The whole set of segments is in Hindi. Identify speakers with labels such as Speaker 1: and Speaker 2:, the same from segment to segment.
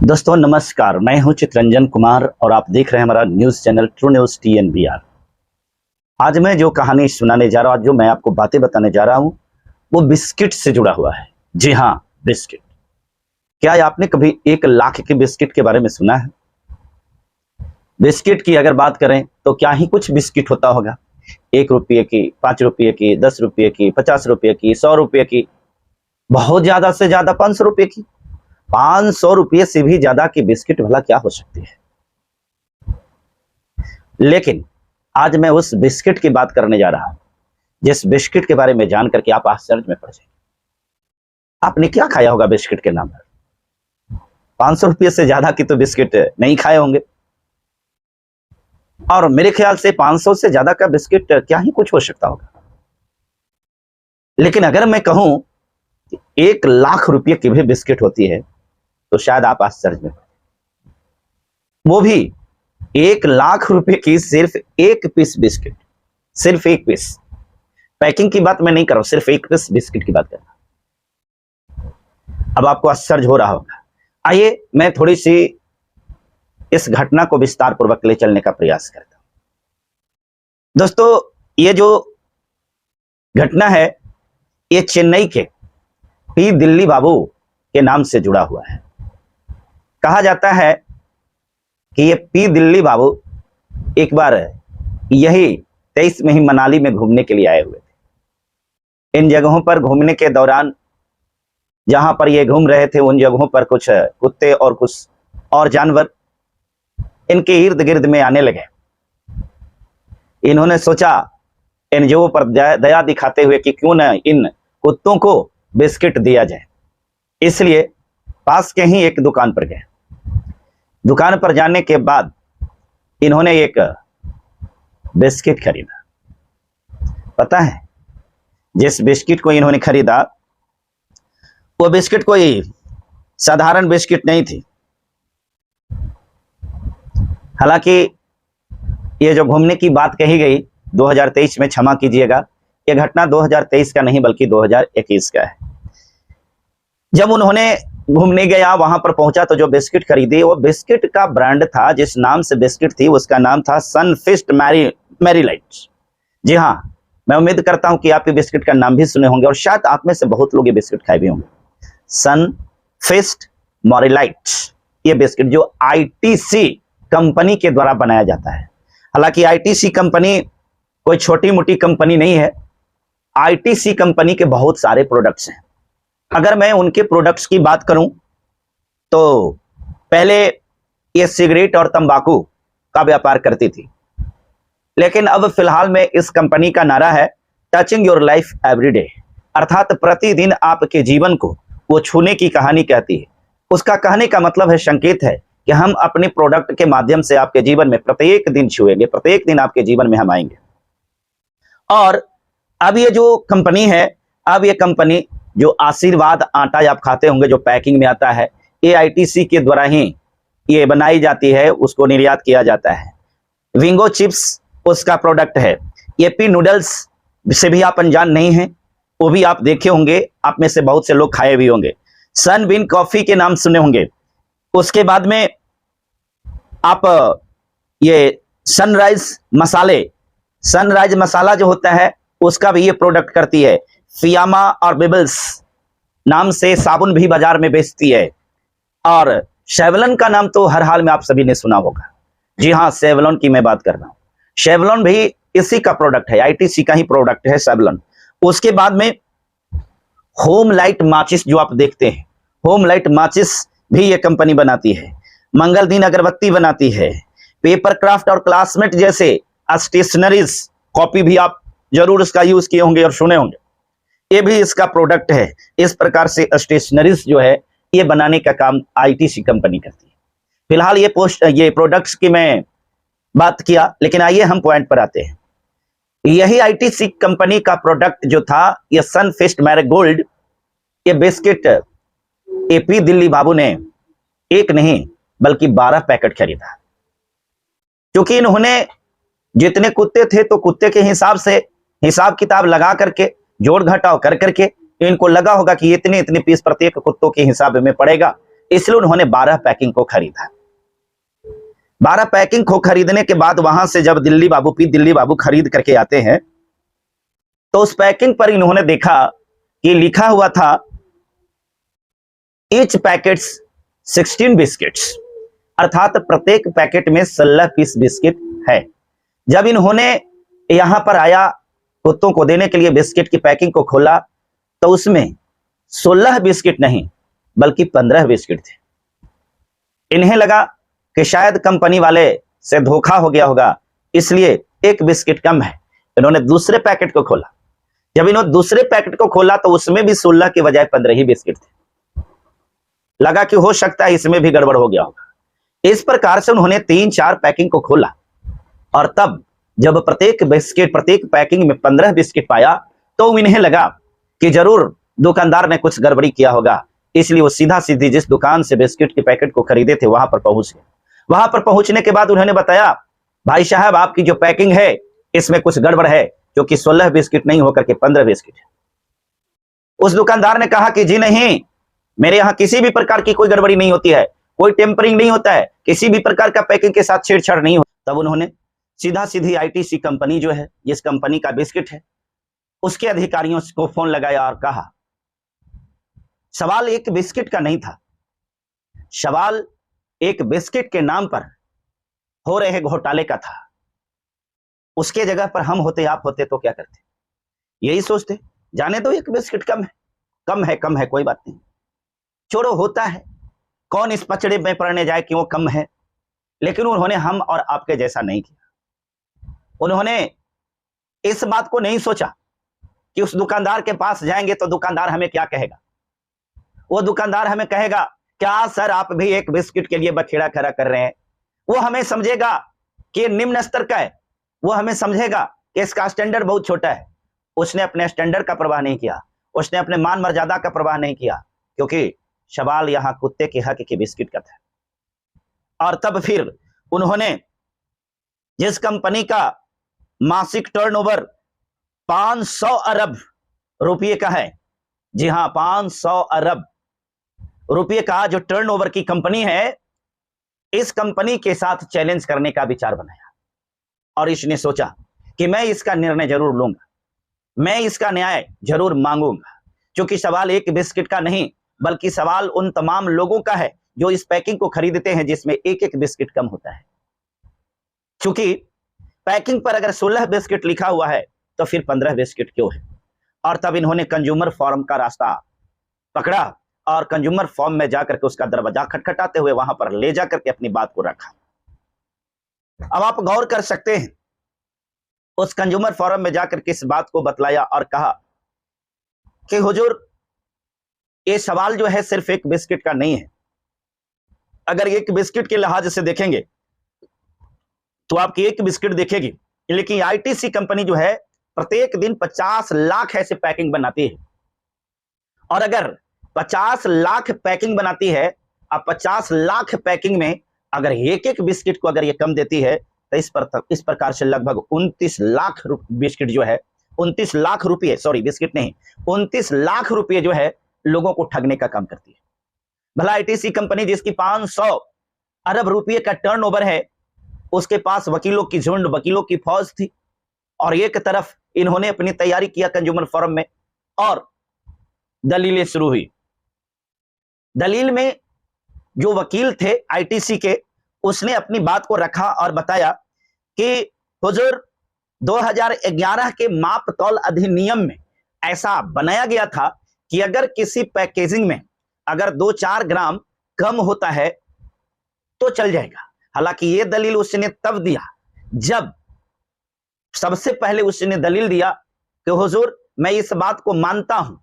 Speaker 1: दोस्तों नमस्कार, मैं हूं चितरंजन कुमार और आप देख रहे हैं हमारा news channel true news TNBR। आज मैं जो कहानी सुनाने जा रहा हूं, जो मैं आपको बातें बताने जा रहा हूं, वो बिस्किट से जुड़ा हुआ है। जी हाँ, बिस्किट। क्या आपने कभी 1 लाख के बिस्किट के बारे में सुना है? बिस्किट की अगर बात करें तो क्या ही कुछ बिस्किट होता होगा। 1 रुपये की, 5 रुपये की, 10 रुपये की, 50 रुपये की, 100 रुपये की, बहुत ज्यादा से ज्यादा 500 रुपये की। 500 रुपये से भी ज्यादा की बिस्किट भला क्या हो सकती है। लेकिन आज मैं उस बिस्किट की बात करने जा रहा हूं जिस बिस्किट के बारे में जानकर के आप आश्चर्य में पड़ जाएंगे। आपने क्या खाया होगा बिस्किट के नाम पर? 500 रुपये से ज्यादा की तो बिस्किट नहीं खाए होंगे, और मेरे ख्याल से 500 से ज्यादा का बिस्किट क्या ही कुछ हो सकता होगा। लेकिन अगर मैं कहूं कि 1 लाख रुपये की भी बिस्किट होती है तो शायद आप आश्चर्य में, वो भी 1 लाख रुपए की सिर्फ एक पीस बिस्किट, सिर्फ एक पीस। पैकिंग की बात मैं नहीं कर रहा हूं, सिर्फ एक पीस बिस्किट की बात कर रहा हूं। अब आपको आश्चर्य हो रहा होगा। आइए मैं थोड़ी सी इस घटना को विस्तार पूर्वक ले चलने का प्रयास करता हूं। दोस्तों, ये जो घटना है ये चेन्नई के पी दिल्ली बाबू के नाम से जुड़ा हुआ है। कहा जाता है कि ये पी दिल्ली बाबू एक बार यही 23 में ही मनाली में घूमने के लिए आए हुए थे। इन जगहों पर घूमने के दौरान जहां पर ये घूम रहे थे, उन जगहों पर कुछ कुत्ते और कुछ और जानवर इनके इर्द गिर्द में आने लगे। इन्होंने सोचा इन जगहों पर दया दिखाते हुए कि क्यों न इन कुत्तों को बिस्किट दिया जाए। इसलिए पास के ही एक दुकान पर गए। दुकान पर जाने के बाद इन्होंने एक बिस्किट खरीदा। पता है, जिस बिस्किट को इन्होंने खरीदा वो बिस्किट कोई साधारण बिस्किट नहीं थी। हालांकि ये जो घूमने की बात कही गई 2023 में, क्षमा कीजिएगा, यह घटना 2023 का नहीं बल्कि 2021 का है। जब उन्होंने घूमने गया, वहां पर पहुंचा तो जो बिस्किट खरीदी वो बिस्किट का ब्रांड था, जिस नाम से बिस्किट थी उसका नाम था सनफीस्ट मैरी लाइट। जी हाँ, मैं उम्मीद करता हूं कि आप ये बिस्किट का नाम भी सुने होंगे और शायद आप में से बहुत लोग ये बिस्किट खाए भी होंगे। सनफीस्ट मैरी लाइट, ये बिस्किट जो ITC कंपनी के द्वारा बनाया जाता है। हालांकि ITC कंपनी कोई छोटी मोटी कंपनी नहीं है। ITC कंपनी के बहुत सारे प्रोडक्ट्स हैं। अगर मैं उनके प्रोडक्ट्स की बात करूं तो पहले ये सिगरेट और तंबाकू का व्यापार करती थी, लेकिन अब फिलहाल में इस कंपनी का नारा है touching your life every day, अर्थात प्रतिदिन आपके जीवन को वो छूने की कहानी कहती है। उसका कहने का मतलब है, संकेत है कि हम अपने प्रोडक्ट के माध्यम से आपके जीवन में प्रत्येक दिन छुएंगे, प्रत्येक दिन आपके जीवन में हम आएंगे। और अब ये जो कंपनी है, अब ये कंपनी जो आशीर्वाद आटा आप खाते होंगे जो पैकिंग में आता है, ये ITC के द्वारा ही ये बनाई जाती है, उसको निर्यात किया जाता है। विंगो चिप्स उसका प्रोडक्ट है। एपी नूडल्स से भी आप अनजान नहीं हैं, वो भी आप देखे होंगे, आप में से बहुत से लोग खाए भी होंगे। सनबीन कॉफी के नाम सुने होंगे। उसके बाद में आप ये सनराइज मसाला जो होता है उसका भी ये प्रोडक्ट करती है। फियामा और बिबल्स नाम से साबुन भी बाजार में बेचती है। और सेवलॉन का नाम तो हर हाल में आप सभी ने सुना होगा। जी हाँ, सेवलॉन की मैं बात कर रहा हूं। सेवलॉन भी इसी का प्रोडक्ट है, ITC का ही प्रोडक्ट है सेवलॉन। उसके बाद में होम लाइट माचिस जो आप देखते हैं, होम लाइट माचिस भी ये कंपनी बनाती है। मंगल दिन अगरबत्ती बनाती है। पेपर क्राफ्ट और क्लासमेट जैसे स्टेशनरीज, कॉपी भी आप जरूर इसका यूज किए होंगे और सुने होंगे, ये भी इसका प्रोडक्ट है। इस प्रकार से स्टेशनरीज जो है ये बनाने का काम ITC कंपनी करती है। फिलहाल ये प्रोडक्ट्स की मैं बात किया, लेकिन आइए हम पॉइंट पर आते हैं। यही ITC कंपनी का प्रोडक्ट जो था ये सनफीस्ट मैरीगोल्ड, ये बिस्किट AP दिल्ली बाबू ने एक नहीं बल्कि 12 पैकेट खरीदा। क्योंकि इन्होंने जितने कुत्ते थे तो कुत्ते के हिसाब से हिसाब किताब लगा करके, जोड़ घटाव कर करके इनको लगा होगा कि इतने इतने पीस प्रत्येक कुत्तों के हिसाब में पड़ेगा, इसलिए उन्होंने 12 पैकिंग को खरीदा। 12 पैकिंग को खरीदने के बाद वहां से जब दिल्ली बाबू खरीद करके आते हैं तो उस पैकिंग पर इन्होंने देखा कि लिखा हुआ था ईच पैकेट्स 16 बिस्किट्स, अर्थात प्रत्येक पैकेट में 16 पीस बिस्किट है। जब इन्होंने यहां पर आया कुत्तों को देने के लिए बिस्किट की पैकिंग को खोला तो उसमें 16 बिस्किट नहीं बल्कि 15 बिस्किट थे। इन्हें लगा कि शायद कंपनी वाले से धोखा हो गया होगा, इसलिए एक बिस्किट कम है। इन्होंने दूसरे पैकेट को खोला। जब इन्होंने दूसरे पैकेट को खोला तो उसमें भी 16 की बजाय 15 ही बिस्किट थे। लगा कि हो सकता है इसमें भी गड़बड़ हो गया होगा। इस प्रकार से उन्होंने 3-4 पैकिंग को खोला और तब जब प्रत्येक पैकिंग में 15 बिस्किट पाया तो इन्हें लगा कि जरूर दुकानदार ने कुछ गड़बड़ी किया होगा, इसलिए वो सीधा सीधी जिस दुकान से बिस्किट के पैकेट को खरीदे थे वहां पर पहुंच गए। वहां पर पहुंचने के बाद उन्होंने बताया, भाई साहब आपकी जो पैकिंग है इसमें कुछ गड़बड़ है, क्योंकि 16 बिस्किट नहीं होकर के 15 बिस्किट है। उस दुकानदार ने कहा कि जी नहीं, मेरे यहां किसी भी प्रकार की कोई गड़बड़ी नहीं होती है, कोई टेम्परिंग नहीं होता है, किसी भी प्रकार का पैकिंग के साथ छेड़छाड़ नहीं होता। तब उन्होंने सीधा सीधी आईटीसी कंपनी जो है, जिस कंपनी का बिस्किट है, उसके अधिकारियों को फोन लगाया और कहा सवाल एक बिस्किट का नहीं था, सवाल एक बिस्किट के नाम पर हो रहे घोटाले का था। उसके जगह पर हम होते, आप होते तो क्या करते? यही सोचते, जाने दो एक बिस्किट कम है कोई बात नहीं, छोड़ो होता है, कौन इस पचड़े में पड़ने जाए कि वो कम है। लेकिन उन्होंने हम और आपके जैसा नहीं किया। उन्होंने इस बात को नहीं सोचा कि उस दुकानदार के पास जाएंगे तो दुकानदार हमें क्या कहेगा। वो दुकानदार हमें कहेगा क्या सर आप भी एक बिस्किट के लिए बखेड़ा खड़ा कर रहे हैं। वो हमें समझेगा कि निम्न स्तर का है, वो हमें समझेगा कि इसका स्टैंडर्ड बहुत छोटा है। उसने अपने स्टैंडर्ड का परवाह नहीं किया, उसने अपने मान मर्यादा का परवाह नहीं किया, क्योंकि सवाल यहां कुत्ते के हक के बिस्किट का था। और तब फिर उन्होंने जिस कंपनी का मासिक टर्नओवर 500 अरब रुपये का है, जी हां 500 अरब रुपये का जो टर्नओवर की कंपनी है, इस कंपनी के साथ चैलेंज करने का विचार बनाया और इसने सोचा कि मैं इसका निर्णय जरूर लूंगा, मैं इसका न्याय जरूर मांगूंगा, क्योंकि सवाल एक बिस्किट का नहीं बल्कि सवाल उन तमाम लोगों का है जो इस पैकिंग को खरीदते हैं जिसमें एक एक बिस्किट कम होता है। क्योंकि पैकिंग पर अगर 16 बिस्किट लिखा हुआ है तो फिर 15 बिस्किट क्यों है। और तब इन्होंने कंज्यूमर फोरम का रास्ता पकड़ा और कंज्यूमर फोरम में जाकर के उसका दरवाजा खटखटाते हुए वहां पर ले जाकर के अपनी बात को रखा। अब आप गौर कर सकते हैं, उस कंज्यूमर फोरम में जाकर के इस बात को बतलाया और कहा कि हुजूर ये सवाल जो है सिर्फ एक बिस्किट का नहीं है। अगर एक बिस्किट के लिहाज से देखेंगे तो आपकी एक बिस्किट देखेगी, लेकिन आईटीसी कंपनी जो है प्रत्येक दिन 50 लाख ऐसे पैकिंग बनाती है। और अगर 50 लाख पैकिंग बनाती है, अब 50 लाख पैकिंग में अगर एक एक बिस्किट को अगर ये कम देती है तो इस प्रकार से लगभग 29 लाख बिस्किट जो है, 29 लाख रुपये, सॉरी बिस्किट नहीं, 29 लाख रुपये जो है लोगों को ठगने का काम करती है। भला आईटीसी कंपनी जिसकी 500 अरब रुपये का टर्नओवर है, उसके पास वकीलों की झुंड, वकीलों की फौज थी, और एक तरफ इन्होंने अपनी तैयारी किया कंज्यूमर फोरम में और दलीलें शुरू हुई। दलील में जो वकील थे आईटीसी के, उसने अपनी बात को रखा और बताया कि हुजूर 2011 के माप तौल अधिनियम में ऐसा बनाया गया था कि अगर किसी पैकेजिंग में अगर 2-4 ग्राम कम होता है तो चल जाएगा। हालांकि ये दलील उसने तब दिया जब सबसे पहले उसने दलील दिया कि हुजूर मैं इस बात को मानता हूं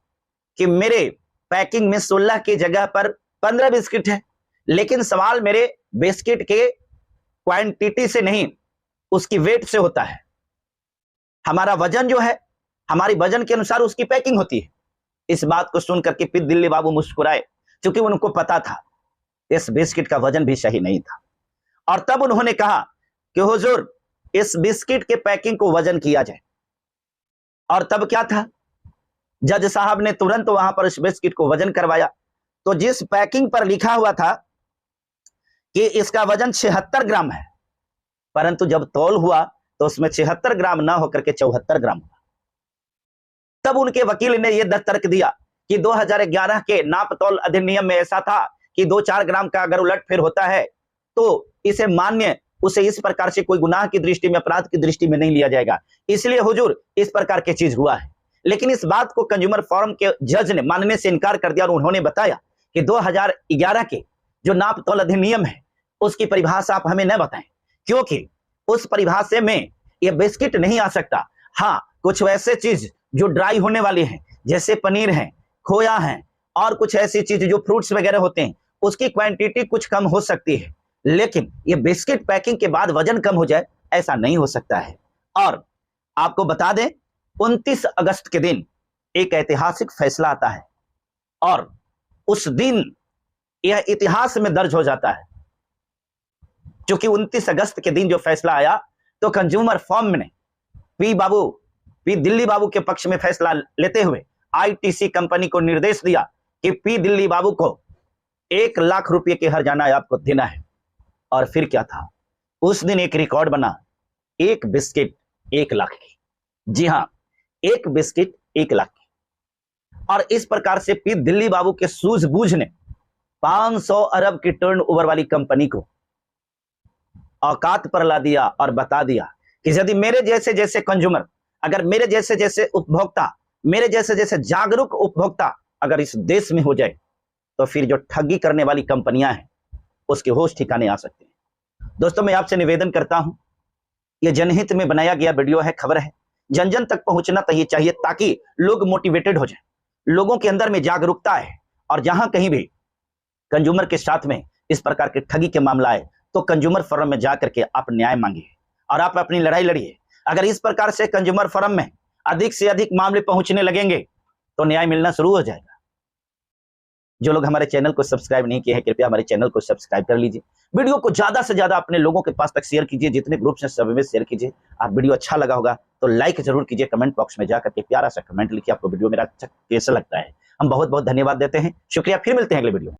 Speaker 1: कि मेरे पैकिंग में 16 की जगह पर 15 बिस्किट है, लेकिन सवाल मेरे बिस्किट के क्वांटिटी से नहीं, उसकी वेट से होता है। हमारा वजन जो है, हमारी वजन के अनुसार उसकी पैकिंग होती है। इस बात को सुनकर के फिर दिल्ली बाबू मुस्कुराए, क्योंकि उनको पता था इस बिस्किट का वजन भी सही नहीं था। और तब उन्होंने कहा कि हुजूर इस बिस्किट के पैकिंग को वजन किया जाए। और तब क्या था, जज साहब ने तुरंत वहां पर इस बिस्किट को वजन करवाया तो जिस पैकिंग पर लिखा हुआ था कि इसका वजन 76 ग्राम है, परंतु जब तौल हुआ तो उसमें 76 ग्राम ना होकर के 74 ग्राम हुआ। तब उनके वकील ने यह तर्क दिया कि 2011 के नाप तौल अधिनियम में ऐसा था कि 2-4 ग्राम का अगर उलटफेर होता है तो इसे मान्य, उसे इस प्रकार से कोई गुनाह की दृष्टि में, अपराध की दृष्टि में नहीं लिया जाएगा, इसलिए हुजूर इस प्रकार की चीज हुआ है। लेकिन इस बात को कंज्यूमर फोरम के जज ने मानने से इनकार कर दिया और उन्होंने बताया कि 2011 के जो नाप तौल अधिनियम है उसकी परिभाषा आप हमें न बताएं, क्योंकि उस परिभाषा में यह बिस्किट नहीं आ सकता। हाँ, कुछ वैसे चीज जो ड्राई होने वाली हैं, जैसे पनीर है, खोया है, और कुछ ऐसी चीज जो फ्रूट्स वगैरह होते हैं, उसकी क्वांटिटी कुछ कम हो सकती है, लेकिन ये बिस्किट पैकिंग के बाद वजन कम हो जाए, ऐसा नहीं हो सकता है। और आपको बता दें, 29 अगस्त के दिन एक ऐतिहासिक फैसला आता है और उस दिन यह इतिहास में दर्ज हो जाता है, क्योंकि 29 अगस्त के दिन जो फैसला आया तो कंज्यूमर फोरम ने पी दिल्ली बाबू के पक्ष में फैसला लेते हुए आईटीसी कंपनी को निर्देश दिया कि पी दिल्ली बाबू को 1 लाख रुपए के हर्जाना आपको देना है। और फिर क्या था, उस दिन एक रिकॉर्ड बना, एक बिस्किट 1 लाख की। जी हां, एक बिस्किट 1 लाख की। और इस प्रकार से पी दिल्ली बाबू के सूझबूझ ने 500 अरब की टर्नओवर वाली कंपनी को औकात पर ला दिया और बता दिया कि यदि मेरे जैसे जैसे कंज्यूमर, अगर मेरे जैसे जैसे उपभोक्ता, मेरे जैसे जैसे जागरूक उपभोक्ता अगर इस देश में हो जाए तो फिर जो ठगी करने वाली कंपनियां हैं उसके होश ठिकाने आ सकते हैं। दोस्तों, मैं आपसे निवेदन करता हूं, यह जनहित में बनाया गया वीडियो है, खबर है, जन जन तक पहुंचना चाहिए ताकि लोग मोटिवेटेड हो जाएं, लोगों के अंदर में जागरूकता है। और जहां कहीं भी कंज्यूमर के साथ में इस प्रकार के ठगी के मामला आए तो कंज्यूमर फोरम में जाकर के आप न्याय मांगिए और आप अपनी लड़ाई लड़िए। अगर इस प्रकार से कंज्यूमर फोरम में अधिक से अधिक मामले पहुंचने लगेंगे तो न्याय मिलना शुरू हो जाएगा। जो लोग हमारे चैनल को सब्सक्राइब नहीं किए हैं, कृपया हमारे चैनल को सब्सक्राइब कर लीजिए। वीडियो को ज्यादा से ज्यादा अपने लोगों के पास तक शेयर कीजिए, जितने ग्रुप से सभी में शेयर कीजिए। आप वीडियो अच्छा लगा होगा तो लाइक जरूर कीजिए, कमेंट बॉक्स में जाकर के प्यारा सा कमेंट लिखिए आपको वीडियो मेरा अच्छा कैसा लगता है। हम बहुत बहुत धन्यवाद देते हैं, शुक्रिया। फिर मिलते हैं अगले वीडियो में।